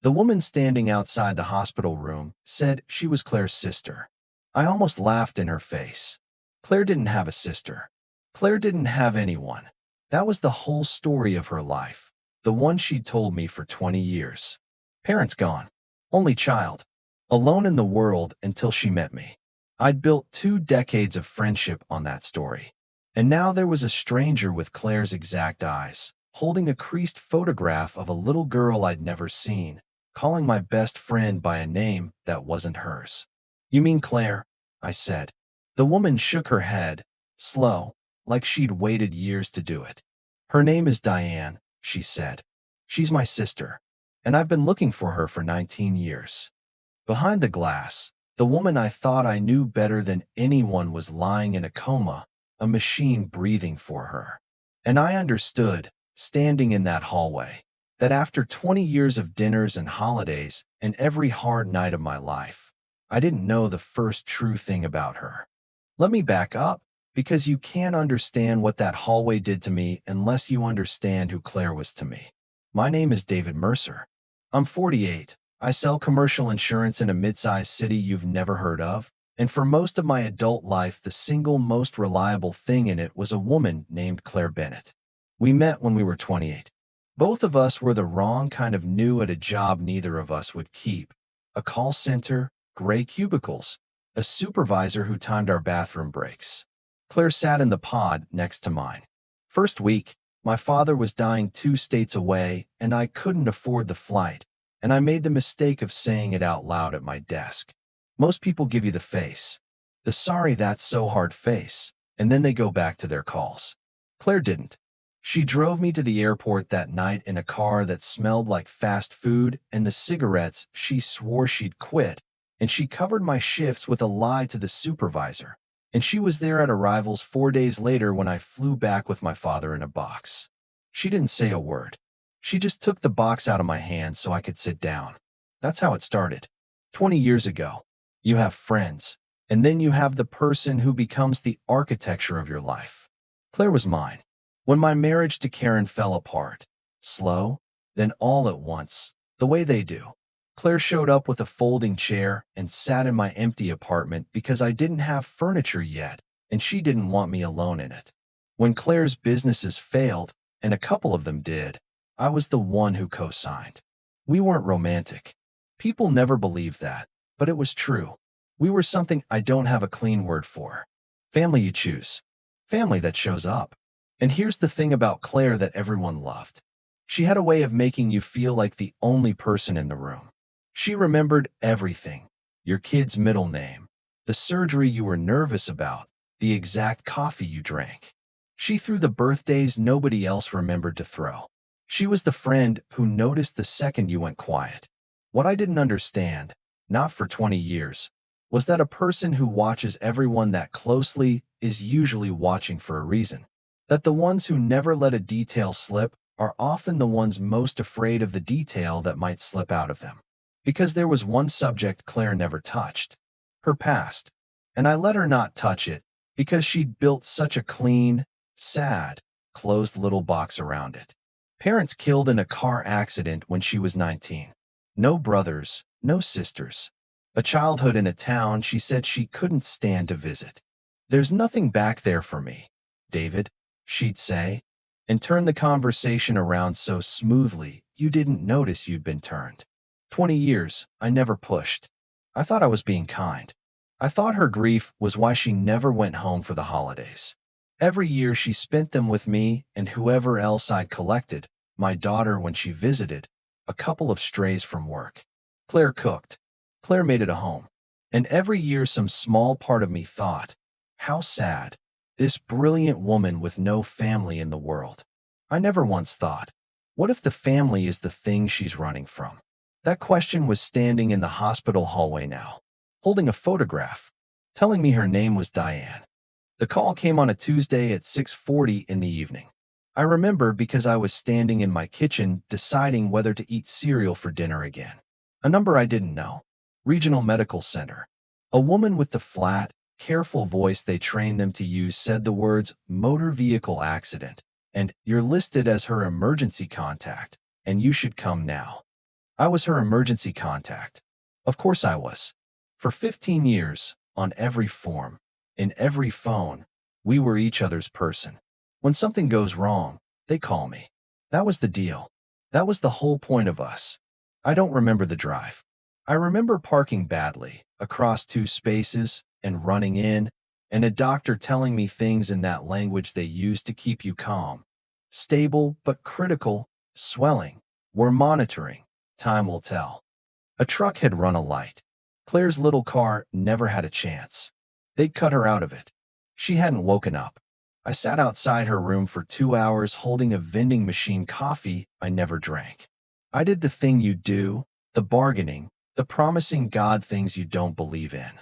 The woman standing outside the hospital room said she was Claire's sister. I almost laughed in her face. Claire didn't have a sister. Claire didn't have anyone. That was the whole story of her life, the one she'd told me for 20 years. Parents gone. Only child. Alone in the world until she met me. I'd built 2 decades of friendship on that story. And now there was a stranger with Claire's exact eyes, holding a creased photograph of a little girl I'd never seen, calling my best friend by a name that wasn't hers. You mean Claire? I said. The woman shook her head, slow, like she'd waited years to do it. Her name is Diane, she said. She's my sister, and I've been looking for her for 19 years. Behind the glass, the woman I thought I knew better than anyone was lying in a coma, a machine breathing for her. And I understood, standing in that hallway, that after 20 years of dinners and holidays and every hard night of my life, I didn't know the first true thing about her. Let me back up, because you can't understand what that hallway did to me unless you understand who Claire was to me. My name is David Mercer. I'm 48. I sell commercial insurance in a mid-sized city you've never heard of, and for most of my adult life, the single most reliable thing in it was a woman named Claire Bennett. We met when we were 28. Both of us were the wrong kind of new at a job neither of us would keep. A call center, gray cubicles, a supervisor who timed our bathroom breaks. Claire sat in the pod next to mine. First week, my father was dying 2 states away, and I couldn't afford the flight, and I made the mistake of saying it out loud at my desk. Most people give you the face. The sorry that's so hard face, and then they go back to their calls. Claire didn't. She drove me to the airport that night in a car that smelled like fast food and the cigarettes she swore she'd quit, and she covered my shifts with a lie to the supervisor. And she was there at arrivals 4 days later when I flew back with my father in a box. She didn't say a word. She just took the box out of my hand so I could sit down. That's how it started. 20 years ago. You have friends, and then you have the person who becomes the architecture of your life. Claire was mine. When my marriage to Karen fell apart, slow, then all at once, the way they do, Claire showed up with a folding chair and sat in my empty apartment because I didn't have furniture yet, and she didn't want me alone in it. When Claire's businesses failed, and a couple of them did, I was the one who co-signed. We weren't romantic. People never believed that, but it was true. We were something I don't have a clean word for. Family you choose. Family that shows up. And here's the thing about Claire that everyone loved. She had a way of making you feel like the only person in the room. She remembered everything. Your kid's middle name, the surgery you were nervous about, the exact coffee you drank. She threw the birthdays nobody else remembered to throw. She was the friend who noticed the second you went quiet. What I didn't understand, not for 20 years, was that a person who watches everyone that closely is usually watching for a reason. That the ones who never let a detail slip are often the ones most afraid of the detail that might slip out of them. Because there was one subject Claire never touched, her past. And I let her not touch it because she'd built such a clean, sad, closed little box around it. Parents killed in a car accident when she was 19. No brothers, no sisters. A childhood in a town she said she couldn't stand to visit. There's nothing back there for me, David, she'd say, and turn the conversation around so smoothly you didn't notice you'd been turned. 20 years, I never pushed. I thought I was being kind. I thought her grief was why she never went home for the holidays. Every year she spent them with me and whoever else I'd collected, my daughter when she visited, a couple of strays from work. Claire cooked. Claire made it a home. And every year some small part of me thought, how sad. This brilliant woman with no family in the world. I never once thought, what if the family is the thing she's running from? That question was standing in the hospital hallway now, holding a photograph, telling me her name was Diane. The call came on a Tuesday at 6:40 in the evening. I remember because I was standing in my kitchen deciding whether to eat cereal for dinner again. A number I didn't know. Regional Medical Center. A woman with the flat, careful voice they trained them to use said the words motor vehicle accident, and you're listed as her emergency contact, and you should come now. I was her emergency contact. Of course I was. For 15 years, on every form, in every phone, we were each other's person. When something goes wrong, they call me. That was the deal. That was the whole point of us. I don't remember the drive. I remember parking badly, across two spaces, and running in, and a doctor telling me things in that language they use to keep you calm. Stable but critical, swelling. We're monitoring. Time will tell. A truck had run a light. Claire's little car never had a chance. They'd cut her out of it. She hadn't woken up. I sat outside her room for 2 hours holding a vending machine coffee I never drank. I did the thing you do, the bargaining, the promising God things you don't believe in.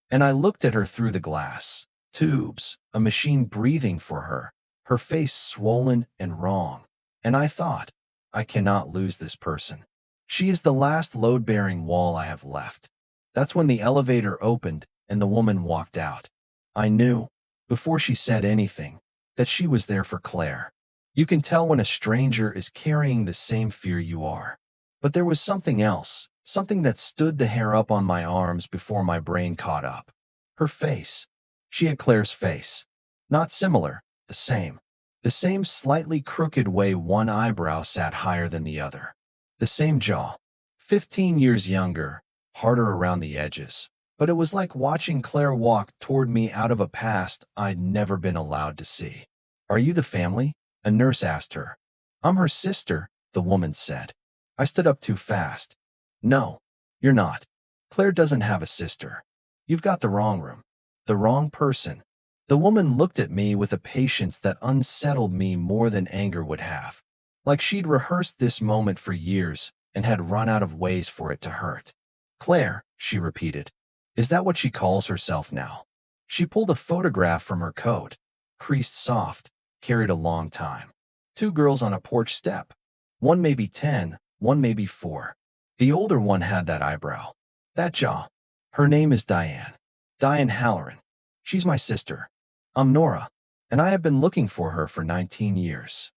And I looked at her through the glass. Tubes, a machine breathing for her face swollen and wrong. And I thought, I cannot lose this person. She is the last load-bearing wall I have left. That's when the elevator opened and the woman walked out. I knew, before she said anything, that she was there for Claire. You can tell when a stranger is carrying the same fear you are. But there was something else, something that stood the hair up on my arms before my brain caught up. Her face. She had Claire's face. Not similar, the same. The same slightly crooked way one eyebrow sat higher than the other. The same jaw. 15 years younger, harder around the edges. But it was like watching Claire walk toward me out of a past I'd never been allowed to see. Are you the family? A nurse asked her. I'm her sister, the woman said. I stood up too fast. No, you're not. Claire doesn't have a sister. You've got the wrong room. The wrong person. The woman looked at me with a patience that unsettled me more than anger would have. Like she'd rehearsed this moment for years and had run out of ways for it to hurt. Claire, she repeated. Is that what she calls herself now? She pulled a photograph from her coat. Creased soft, carried a long time. Two girls on a porch step. One maybe 10, one maybe 4. The older one had that eyebrow. That jaw. Her name is Diane. Diane Halloran. She's my sister. I'm Nora, and I have been looking for her for 19 years.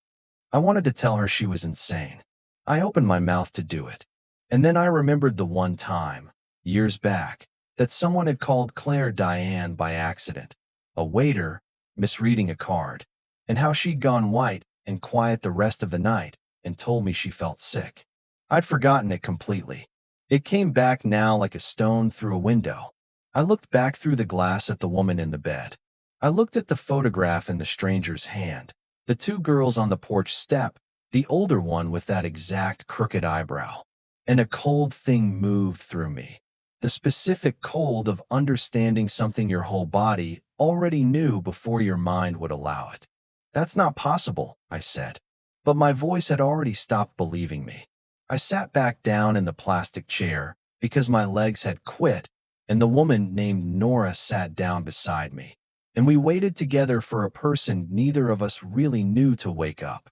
I wanted to tell her she was insane. I opened my mouth to do it. And then I remembered the one time, years back, that someone had called Claire Diane by accident. A waiter, misreading a card, and how she'd gone white and quiet the rest of the night and told me she felt sick. I'd forgotten it completely. It came back now like a stone through a window. I looked back through the glass at the woman in the bed. I looked at the photograph in the stranger's hand. The two girls on the porch step, the older one with that exact crooked eyebrow. And a cold thing moved through me. The specific cold of understanding something your whole body already knew before your mind would allow it. That's not possible, I said. But my voice had already stopped believing me. I sat back down in the plastic chair because my legs had quit, and the woman named Nora sat down beside me. And we waited together for a person neither of us really knew to wake up.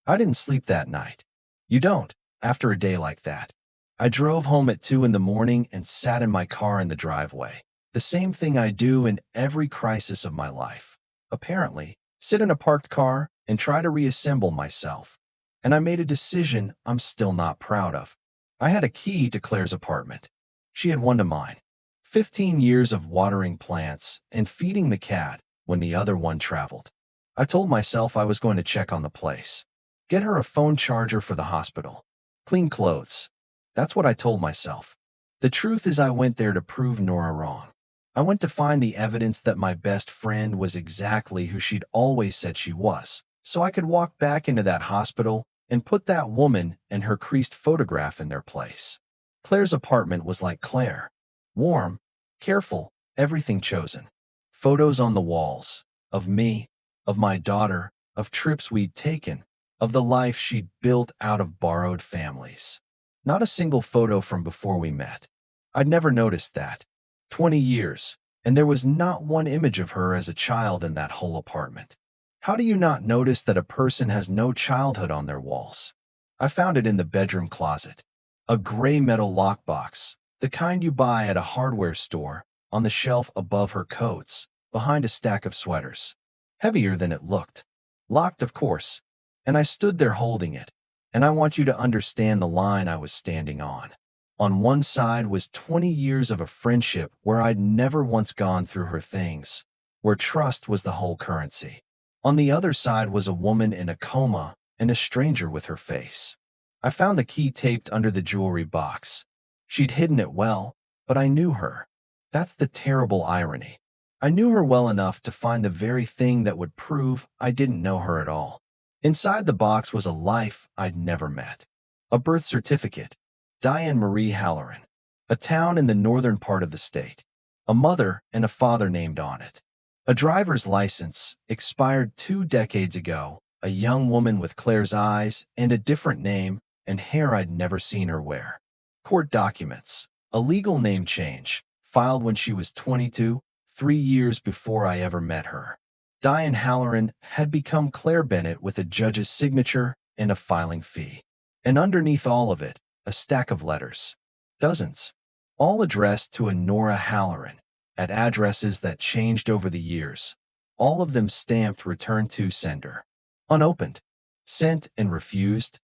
I didn't sleep that night. You don't, after a day like that. I drove home at 2 in the morning and sat in my car in the driveway. The same thing I do in every crisis of my life. Apparently, sit in a parked car and try to reassemble myself. And I made a decision I'm still not proud of. I had a key to Claire's apartment. She had one to mine. 15 years of watering plants and feeding the cat when the other one traveled. I told myself I was going to check on the place. Get her a phone charger for the hospital. Clean clothes. That's what I told myself. The truth is I went there to prove Nora wrong. I went to find the evidence that my best friend was exactly who she'd always said she was, so I could walk back into that hospital and put that woman and her creased photograph in their place. Claire's apartment was like Claire. Warm, careful, everything chosen. Photos on the walls. Of me, of my daughter, of trips we'd taken, of the life she'd built out of borrowed families. Not a single photo from before we met. I'd never noticed that. 20 years, and there was not one image of her as a child in that whole apartment. How do you not notice that a person has no childhood on their walls? I found it in the bedroom closet. A gray metal lockbox, the kind you buy at a hardware store, on the shelf above her coats, behind a stack of sweaters. Heavier than it looked. Locked, of course. And I stood there holding it. And I want you to understand the line I was standing on. On one side was 20 years of a friendship where I'd never once gone through her things, where trust was the whole currency. On the other side was a woman in a coma and a stranger with her face. I found the key taped under the jewelry box. She'd hidden it well, but I knew her. That's the terrible irony. I knew her well enough to find the very thing that would prove I didn't know her at all. Inside the box was a life I'd never met. A birth certificate, Diane Marie Halloran, a town in the northern part of the state. A mother and a father named on it. A driver's license, expired 2 decades ago, a young woman with Claire's eyes and a different name and hair I'd never seen her wear. Court documents, a legal name change, filed when she was 22, 3 years before I ever met her. Diane Halloran had become Claire Bennett with a judge's signature and a filing fee. And underneath all of it, a stack of letters. Dozens. All addressed to a Nora Halloran, at addresses that changed over the years. All of them stamped return to sender. Unopened. Sent and refused,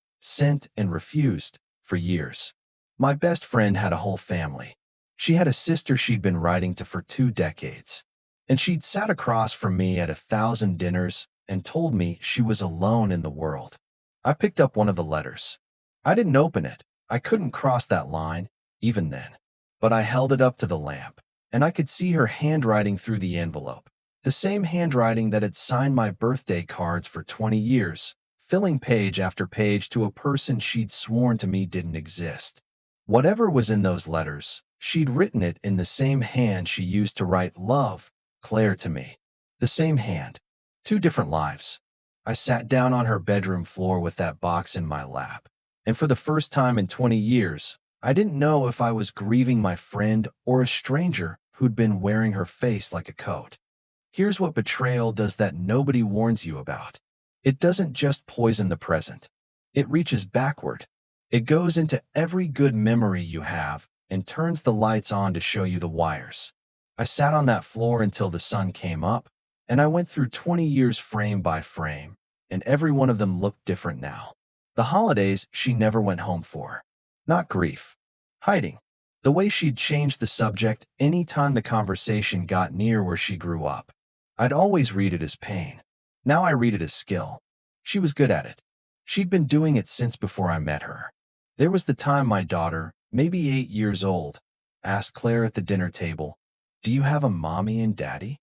for years. My best friend had a whole family. She had a sister she'd been writing to for 2 decades. And she'd sat across from me at 1,000 dinners and told me she was alone in the world. I picked up one of the letters. I didn't open it. I couldn't cross that line, even then. But I held it up to the lamp, and I could see her handwriting through the envelope. The same handwriting that had signed my birthday cards for 20 years, filling page after page to a person she'd sworn to me didn't exist. Whatever was in those letters, she'd written it in the same hand she used to write love, Claire to me. The same hand. 2 different lives. I sat down on her bedroom floor with that box in my lap. And for the first time in 20 years, I didn't know if I was grieving my friend or a stranger who'd been wearing her face like a coat. Here's what betrayal does that nobody warns you about. It doesn't just poison the present. It reaches backward. It goes into every good memory you have and turns the lights on to show you the wires. I sat on that floor until the sun came up, and I went through 20 years frame by frame, and every one of them looked different now. The holidays she never went home for. Not grief. Hiding. The way she'd changed the subject any time the conversation got near where she grew up. I'd always read it as pain. Now I read it as skill. She was good at it. She'd been doing it since before I met her. There was the time my daughter, maybe 8 years old, asked Claire at the dinner table, "Do you have a mommy and daddy?"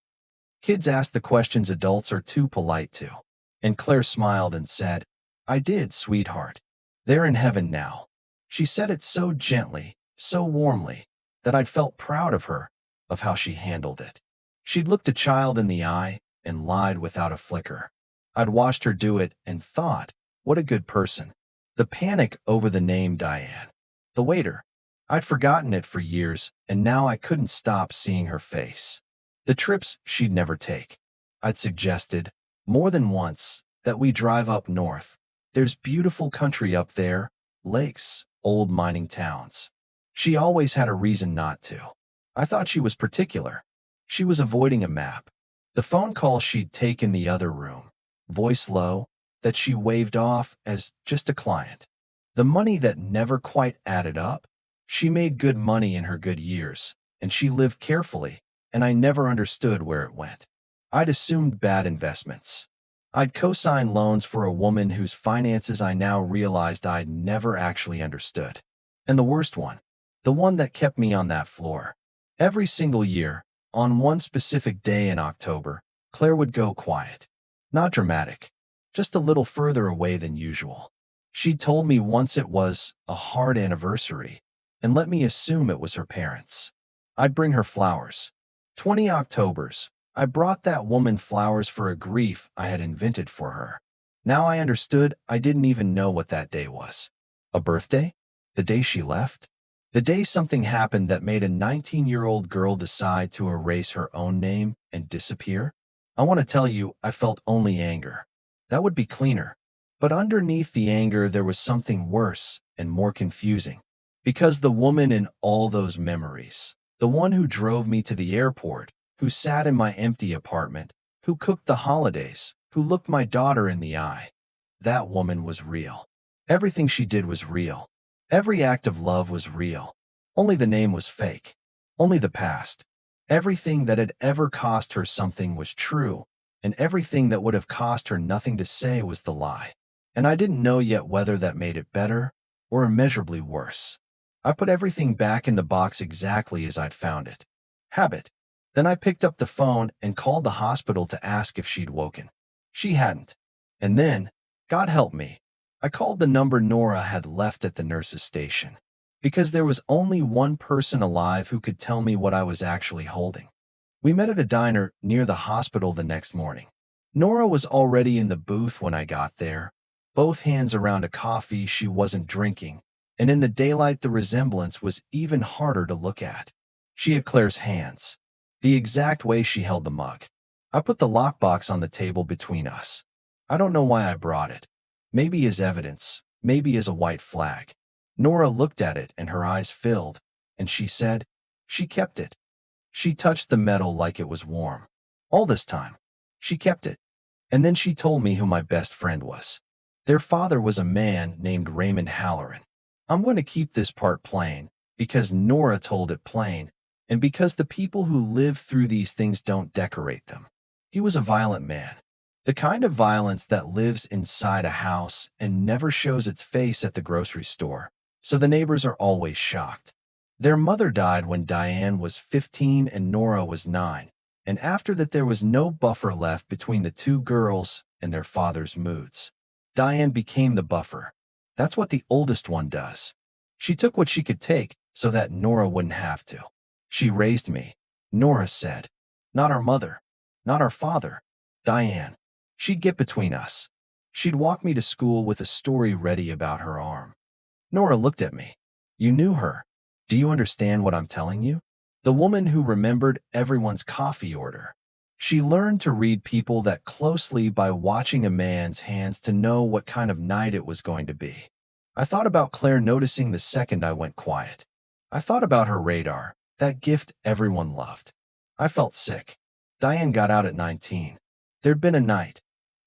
Kids ask the questions adults are too polite to. And Claire smiled and said, "I did, sweetheart. They're in heaven now." She said it so gently, so warmly, that I'd felt proud of her, of how she handled it. She'd looked a child in the eye and lied without a flicker. I'd watched her do it and thought, what a good person. The panic over the name Diane. The waiter. I'd forgotten it for years, and now I couldn't stop seeing her face. The trips she'd never take. I'd suggested, more than once, that we drive up north. There's beautiful country up there, lakes, old mining towns. She always had a reason not to. I thought she was particular. She was avoiding a map. The phone call she'd take in the other room, voice low, that she waved off as just a client. The money that never quite added up. She made good money in her good years, and she lived carefully, and I never understood where it went. I'd assumed bad investments. I'd co-signed loans for a woman whose finances I now realized I'd never actually understood. And the worst one, the one that kept me on that floor. Every single year, on one specific day in October, Claire would go quiet. Not dramatic, just a little further away than usual. She'd told me once it was a hard anniversary, and let me assume it was her parents. I'd bring her flowers. 20 Octobers. I brought that woman flowers for a grief I had invented for her. Now I understood I didn't even know what that day was. A birthday? The day she left? The day something happened that made a 19-year-old girl decide to erase her own name and disappear? I want to tell you, I felt only anger. That would be cleaner. But underneath the anger there was something worse and more confusing. Because the woman in all those memories, the one who drove me to the airport, who sat in my empty apartment, who cooked the holidays, who looked my daughter in the eye, that woman was real. Everything she did was real. Every act of love was real. Only the name was fake. Only the past. Everything that had ever cost her something was true, and everything that would have cost her nothing to say was the lie. And I didn't know yet whether that made it better or immeasurably worse. I put everything back in the box exactly as I'd found it. Habit. Then I picked up the phone and called the hospital to ask if she'd woken. She hadn't. And then, God help me, I called the number Nora had left at the nurse's station. Because there was only one person alive who could tell me what I was actually holding. We met at a diner near the hospital the next morning. Nora was already in the booth when I got there, both hands around a coffee she wasn't drinking, and in the daylight the resemblance was even harder to look at. She had Claire's hands, the exact way she held the mug. I put the lockbox on the table between us. I don't know why I brought it. Maybe as evidence, maybe as a white flag. Nora looked at it and her eyes filled, and she said, she kept it. She touched the metal like it was warm. All this time, she kept it. And then she told me who my best friend was. Their father was a man named Raymond Halloran. I'm going to keep this part plain, because Nora told it plain, and because the people who live through these things don't decorate them. He was a violent man. The kind of violence that lives inside a house and never shows its face at the grocery store, so the neighbors are always shocked. Their mother died when Diane was 15 and Nora was 9, and after that there was no buffer left between the two girls and their father's moods. Diane became the buffer. That's what the oldest one does. She took what she could take so that Nora wouldn't have to. She raised me, Nora said. Not our mother, not our father, Diane. She'd get between us. She'd walk me to school with a story ready about her arm. Nora looked at me. You knew her. Do you understand what I'm telling you? The woman who remembered everyone's coffee order. She learned to read people that closely by watching a man's hands to know what kind of night it was going to be. I thought about Claire noticing the second I went quiet. I thought about her radar, that gift everyone loved. I felt sick. Diane got out at 19. There'd been a night.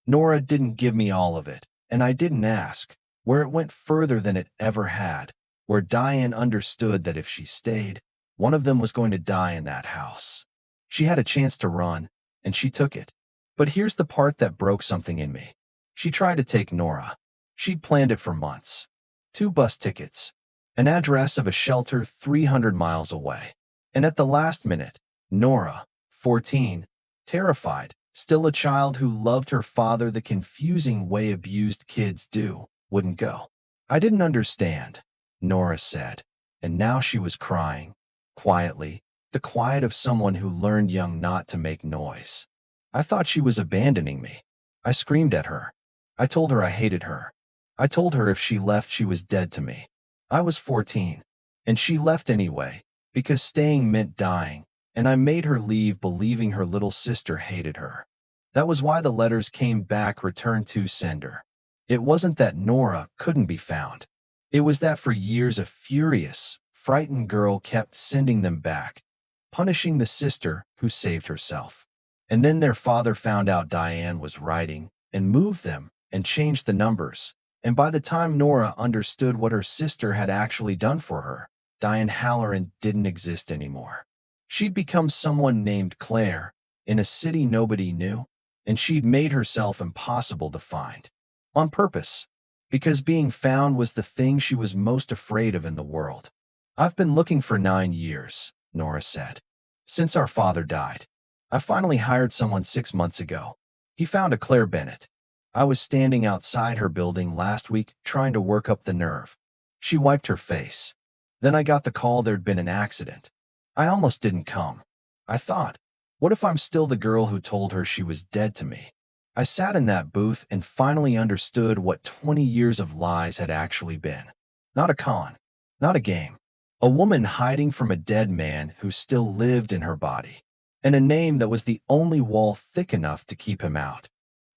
Nora didn't give me all of it, and I didn't ask, where it went further than it ever had, where Diane understood that if she stayed, one of them was going to die in that house. She had a chance to run, and she took it. But here's the part that broke something in me. She tried to take Nora. She'd planned it for months. 2 bus tickets, an address of a shelter 300 miles away. And at the last minute, Nora, 14, terrified, still a child who loved her father the confusing way abused kids do, wouldn't go. I didn't understand, Nora said, and now she was crying, quietly, the quiet of someone who learned young not to make noise. I thought she was abandoning me. I screamed at her. I told her I hated her. I told her if she left she was dead to me. I was 14, and she left anyway, because staying meant dying, and I made her leave believing her little sister hated her. That was why the letters came back returned to sender. It wasn't that Nora couldn't be found. It was that for years a furious, frightened girl kept sending them back, punishing the sister who saved herself. And then their father found out Diane was writing and moved them and changed the numbers. And by the time Nora understood what her sister had actually done for her, Diane Halloran didn't exist anymore. She'd become someone named Claire in a city nobody knew, and she'd made herself impossible to find. On purpose, because being found was the thing she was most afraid of in the world. I've been looking for 9 years, Nora said. Since our father died. I finally hired someone 6 months ago. He found a Claire Bennett. I was standing outside her building last week trying to work up the nerve. She wiped her face. Then I got the call there'd been an accident. I almost didn't come. I thought, what if I'm still the girl who told her she was dead to me? I sat in that booth and finally understood what 20 years of lies had actually been. Not a con. Not a game. A woman hiding from a dead man who still lived in her body. And a name that was the only wall thick enough to keep him out.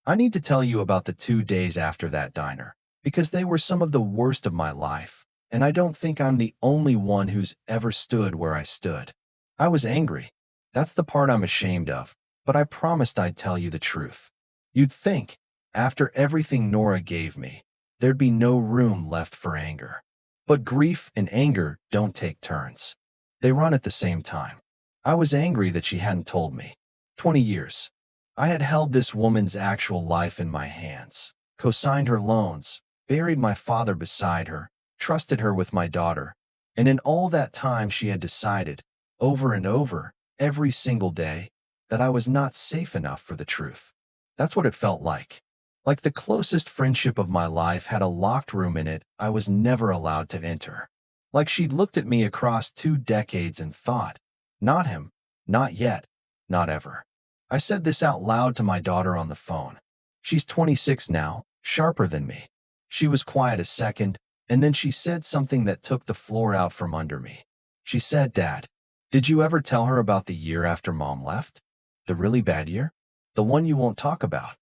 I need to tell you about the 2 days after that diner, because they were some of the worst of my life, and I don't think I'm the only one who's ever stood where I stood. I was angry. That's the part I'm ashamed of, but I promised I'd tell you the truth. You'd think, after everything Nora gave me, there'd be no room left for anger. But grief and anger don't take turns. They run at the same time. I was angry that she hadn't told me. 20 years. I had held this woman's actual life in my hands, co-signed her loans, buried my father beside her, trusted her with my daughter, and in all that time she had decided, over and over, every single day, that I was not safe enough for the truth. That's what it felt like. Like the closest friendship of my life had a locked room in it I was never allowed to enter. Like she'd looked at me across 2 decades and thought, not him, not yet, not ever. I said this out loud to my daughter on the phone. She's 26 now, sharper than me. She was quiet a second, and then she said something that took the floor out from under me. She said, "Dad, did you ever tell her about the year after Mom left? The really bad year? The one you won't talk about?"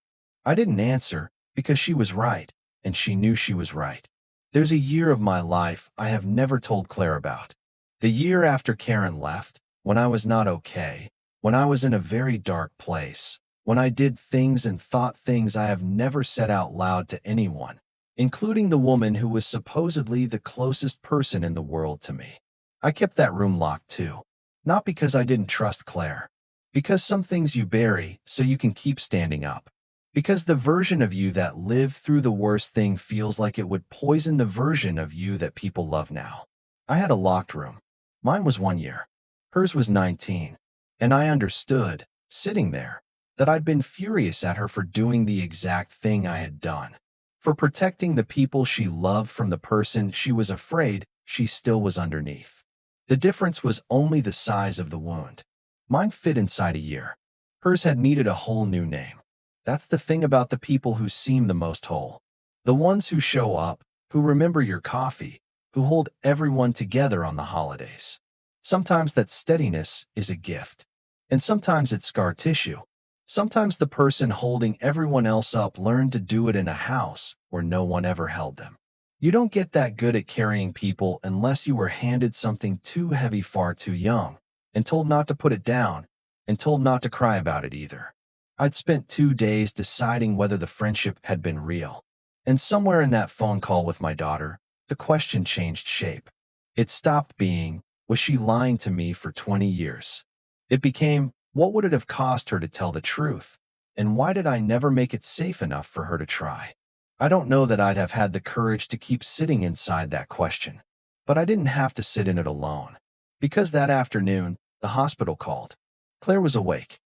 I didn't answer because she was right, and she knew she was right. There's a year of my life I have never told Claire about. The year after Karen left, when I was not okay, when I was in a very dark place, when I did things and thought things I have never said out loud to anyone, including the woman who was supposedly the closest person in the world to me. I kept that room locked too. Not because I didn't trust Claire. Because some things you bury so you can keep standing up. Because the version of you that lived through the worst thing feels like it would poison the version of you that people love now. I had a locked room. Mine was 1 year. Hers was 19. And I understood, sitting there, that I'd been furious at her for doing the exact thing I had done. For protecting the people she loved from the person she was afraid she still was underneath. The difference was only the size of the wound. Mine fit inside a year. Hers had needed a whole new name. That's the thing about the people who seem the most whole. The ones who show up, who remember your coffee, who hold everyone together on the holidays. Sometimes that steadiness is a gift. And sometimes it's scar tissue. Sometimes the person holding everyone else up learned to do it in a house where no one ever held them. You don't get that good at carrying people unless you were handed something too heavy far too young, and told not to put it down, and told not to cry about it either. I'd spent 2 days deciding whether the friendship had been real. And somewhere in that phone call with my daughter, the question changed shape. It stopped being, was she lying to me for 20 years? It became, what would it have cost her to tell the truth? And why did I never make it safe enough for her to try? I don't know that I'd have had the courage to keep sitting inside that question. But I didn't have to sit in it alone. Because that afternoon, the hospital called. Claire was awake.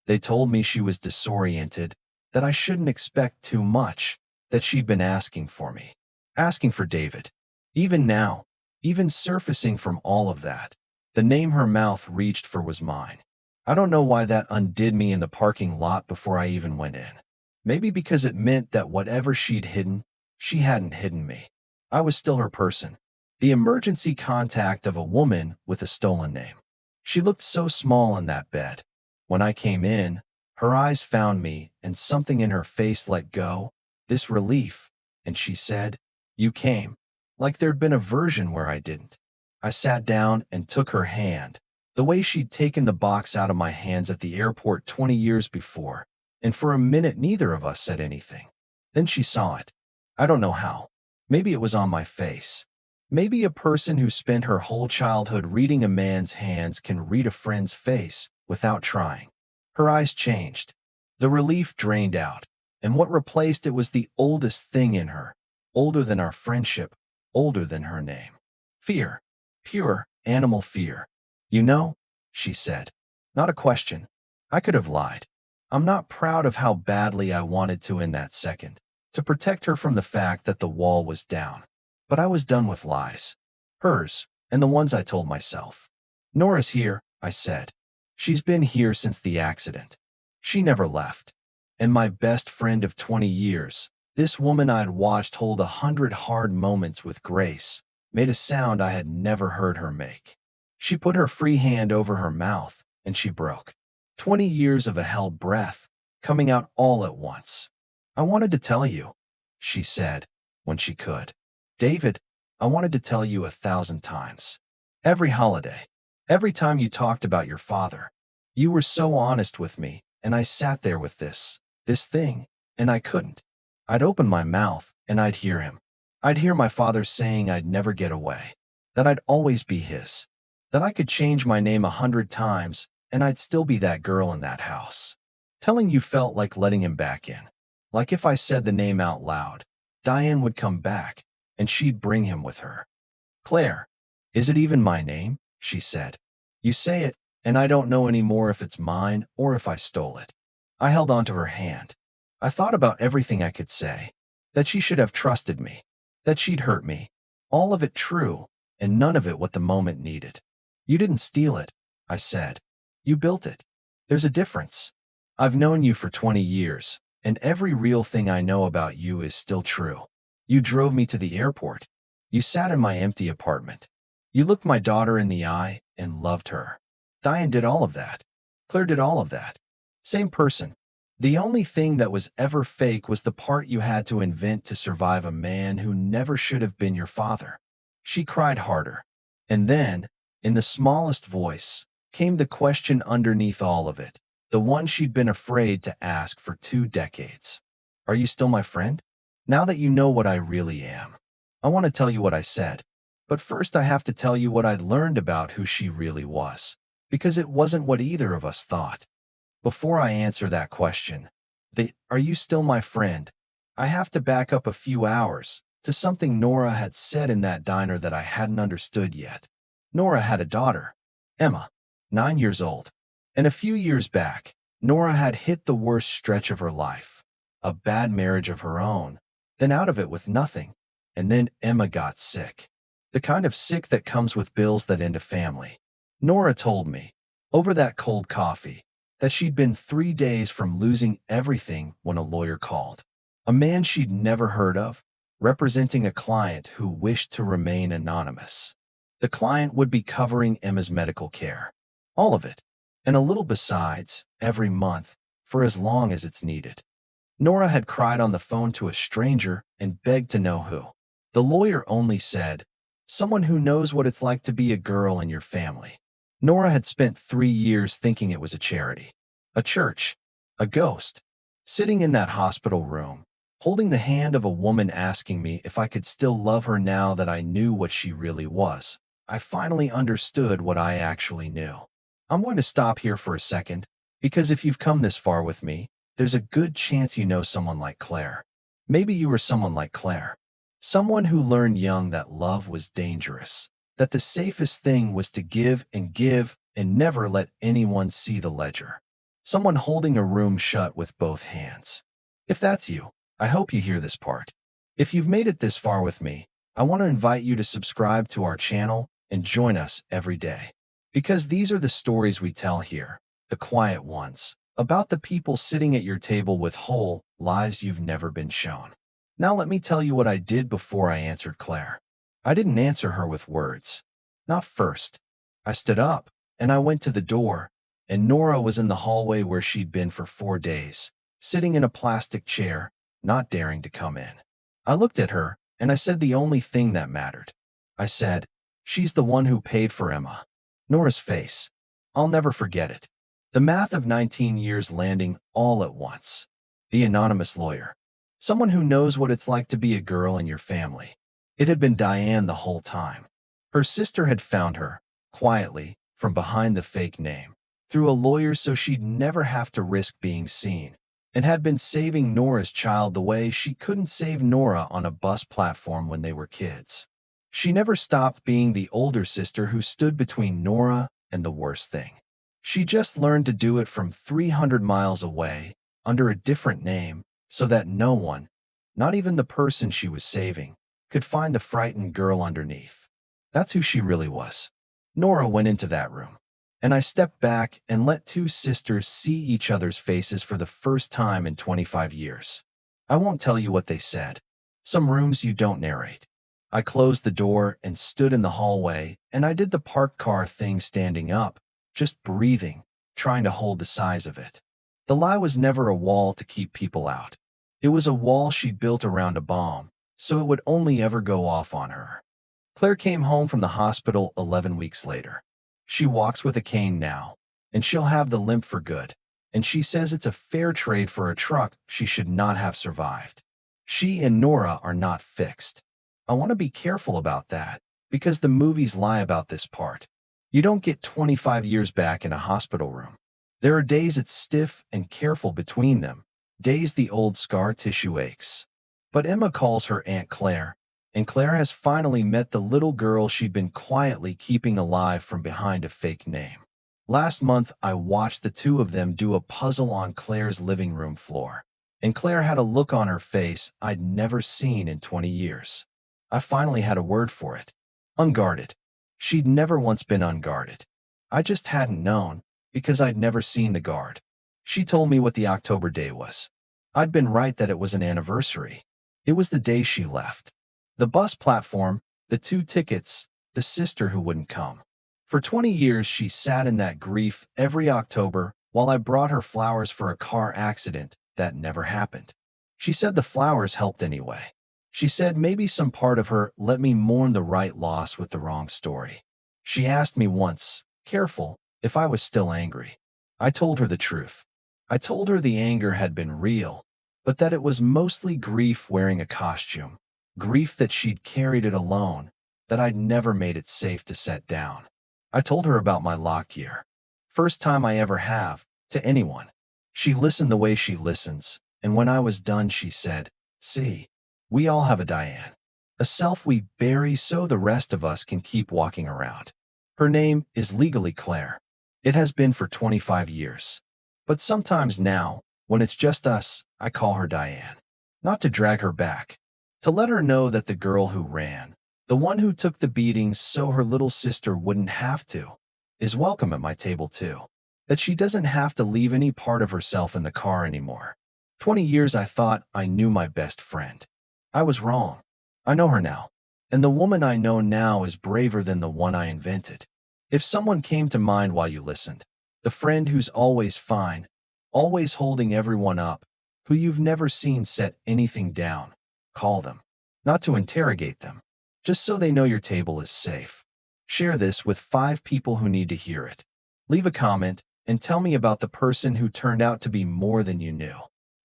They told me she was disoriented, that I shouldn't expect too much, that she'd been asking for me. Asking for David. Even now, even surfacing from all of that, the name her mouth reached for was mine. I don't know why that undid me in the parking lot before I even went in. Maybe because it meant that whatever she'd hidden, she hadn't hidden me. I was still her person. The emergency contact of a woman with a stolen name. She looked so small in that bed. When I came in, her eyes found me and something in her face let go, this relief, and she said, "You came." Like there'd been a version where I didn't. I sat down and took her hand, the way she'd taken the box out of my hands at the airport 20 years before, and for a minute neither of us said anything. Then she saw it. I don't know how. Maybe it was on my face. Maybe a person who spent her whole childhood reading a man's hands can read a friend's face without trying. Her eyes changed. The relief drained out, and what replaced it was the oldest thing in her, older than our friendship, older than her name. Fear. Pure, animal fear. "You know," she said. Not a question. I could have lied. I'm not proud of how badly I wanted to in that second, to protect her from the fact that the wall was down. But I was done with lies. Hers, and the ones I told myself. "Nora's here," I said. "She's been here since the accident. She never left. And my best friend of 20 years, this woman I'd watched hold 100 hard moments with grace, made a sound I had never heard her make. She put her free hand over her mouth, and she broke. 20 years of a held breath, coming out all at once. "I wanted to tell you," she said, when she could. "David, I wanted to tell you 1,000 times. Every holiday. Every time you talked about your father. You were so honest with me, and I sat there with this thing, and I couldn't. I'd open my mouth, and I'd hear him. I'd hear my father saying I'd never get away, that I'd always be his, that I could change my name 100 times and I'd still be that girl in that house. Telling you felt like letting him back in. Like if I said the name out loud, Diane would come back and she'd bring him with her. Claire, is it even my name? She said. You say it, and I don't know anymore if it's mine or if I stole it. I held onto her hand. I thought about everything I could say. That she should have trusted me. That she'd hurt me. All of it true, and none of it what the moment needed. You didn't steal it, I said. You built it. There's a difference. I've known you for 20 years, and every real thing I know about you is still true. You drove me to the airport. You sat in my empty apartment. You looked my daughter in the eye and loved her. Diane did all of that. Claire did all of that. Same person. The only thing that was ever fake was the part you had to invent to survive a man who never should have been your father. She cried harder. And then, in the smallest voice, came the question underneath all of it, the one she'd been afraid to ask for 2 decades. Are you still my friend? Now that you know what I really am. I want to tell you what I said, but first I have to tell you what I'd learned about who she really was, because it wasn't what either of us thought. Before I answer that question, are you still my friend? I have to back up a few hours to something Nora had said in that diner that I hadn't understood yet. Nora had a daughter, Emma, 9 years old, and a few years back, Nora had hit the worst stretch of her life, a bad marriage of her own, then out of it with nothing. And then Emma got sick. The kind of sick that comes with bills that end a family. Nora told me, over that cold coffee, that she'd been 3 days from losing everything when a lawyer called. A man she'd never heard of, representing a client who wished to remain anonymous. The client would be covering Emma's medical care. All of it. And a little besides, every month, for as long as it's needed. Nora had cried on the phone to a stranger and begged to know who. The lawyer only said, someone who knows what it's like to be a girl in your family. Nora had spent 3 years thinking it was a charity, a church, a ghost. Sitting in that hospital room, holding the hand of a woman asking me if I could still love her now that I knew what she really was. I finally understood what I actually knew. I'm going to stop here for a second, because if you've come this far with me, there's a good chance you know someone like Claire. Maybe you were someone like Claire. Someone who learned young that love was dangerous, that the safest thing was to give and never let anyone see the ledger. Someone holding a room shut with both hands. If that's you, I hope you hear this part. If you've made it this far with me, I want to invite you to subscribe to our channel and join us every day. Because these are the stories we tell here, the quiet ones, about the people sitting at your table with whole lives you've never been shown. Now let me tell you what I did before I answered Claire. I didn't answer her with words. Not first. I stood up, and I went to the door, and Nora was in the hallway where she'd been for 4 days, sitting in a plastic chair, not daring to come in. I looked at her, and I said the only thing that mattered. I said, she's the one who paid for Emma. Nora's face. I'll never forget it. The math of 19 years landing all at once. The anonymous lawyer. Someone who knows what it's like to be a girl in your family. It had been Diane the whole time. Her sister had found her, quietly, from behind the fake name, through a lawyer so she'd never have to risk being seen, and had been saving Nora's child the way she couldn't save Nora on a bus platform when they were kids. She never stopped being the older sister who stood between Nora and the worst thing. She just learned to do it from 300 miles away, under a different name, so that no one, not even the person she was saving, could find the frightened girl underneath. That's who she really was. Nora went into that room, and I stepped back and let 2 sisters see each other's faces for the first time in 25 years. I won't tell you what they said. Some rooms you don't narrate. I closed the door and stood in the hallway, and I did the parked car thing standing up, just breathing, trying to hold the size of it. The lie was never a wall to keep people out. It was a wall she'd built around a bomb, so it would only ever go off on her. Claire came home from the hospital 11 weeks later. She walks with a cane now, and she'll have the limp for good, and she says it's a fair trade for a truck she should not have survived. She and Nora are not fixed. I want to be careful about that, because the movies lie about this part. You don't get 25 years back in a hospital room. There are days it's stiff and careful between them, days the old scar tissue aches. But Emma calls her Aunt Claire, and Claire has finally met the little girl she'd been quietly keeping alive from behind a fake name. Last month, I watched the two of them do a puzzle on Claire's living room floor, and Claire had a look on her face I'd never seen in 20 years. I finally had a word for it. Unguarded. She'd never once been unguarded. I just hadn't known, because I'd never seen the guard. She told me what the October day was. I'd been right that it was an anniversary. It was the day she left. The bus platform, the 2 tickets, the sister who wouldn't come. For 20 years, she sat in that grief every October while I brought her flowers for a car accident that never happened. She said the flowers helped anyway. She said maybe some part of her let me mourn the right loss with the wrong story. She asked me once, careful, if I was still angry. I told her the truth. I told her the anger had been real, but that it was mostly grief wearing a costume. Grief that she'd carried it alone, that I'd never made it safe to set down. I told her about my locked year. First time I ever have, to anyone. She listened the way she listens, and when I was done she said, see, we all have a Diane. A self we bury so the rest of us can keep walking around. Her name is legally Claire. It has been for 25 years. But sometimes now, when it's just us, I call her Diane. Not to drag her back. To let her know that the girl who ran, the one who took the beatings so her little sister wouldn't have to, is welcome at my table too. That she doesn't have to leave any part of herself in the car anymore. 20 years I thought I knew my best friend. I was wrong. I know her now. And the woman I know now is braver than the one I invented. If someone came to mind while you listened, the friend who's always fine, always holding everyone up, who you've never seen set anything down, call them. Not to interrogate them, just so they know your table is safe. Share this with 5 people who need to hear it. Leave a comment and tell me about the person who turned out to be more than you knew.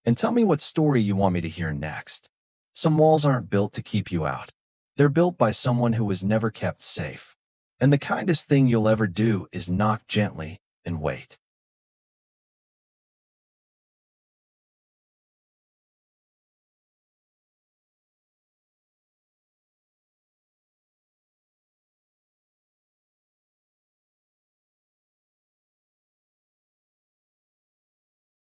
And tell me what story you want me to hear next. Some walls aren't built to keep you out. They're built by someone who was never kept safe. And the kindest thing you'll ever do is knock gently and wait.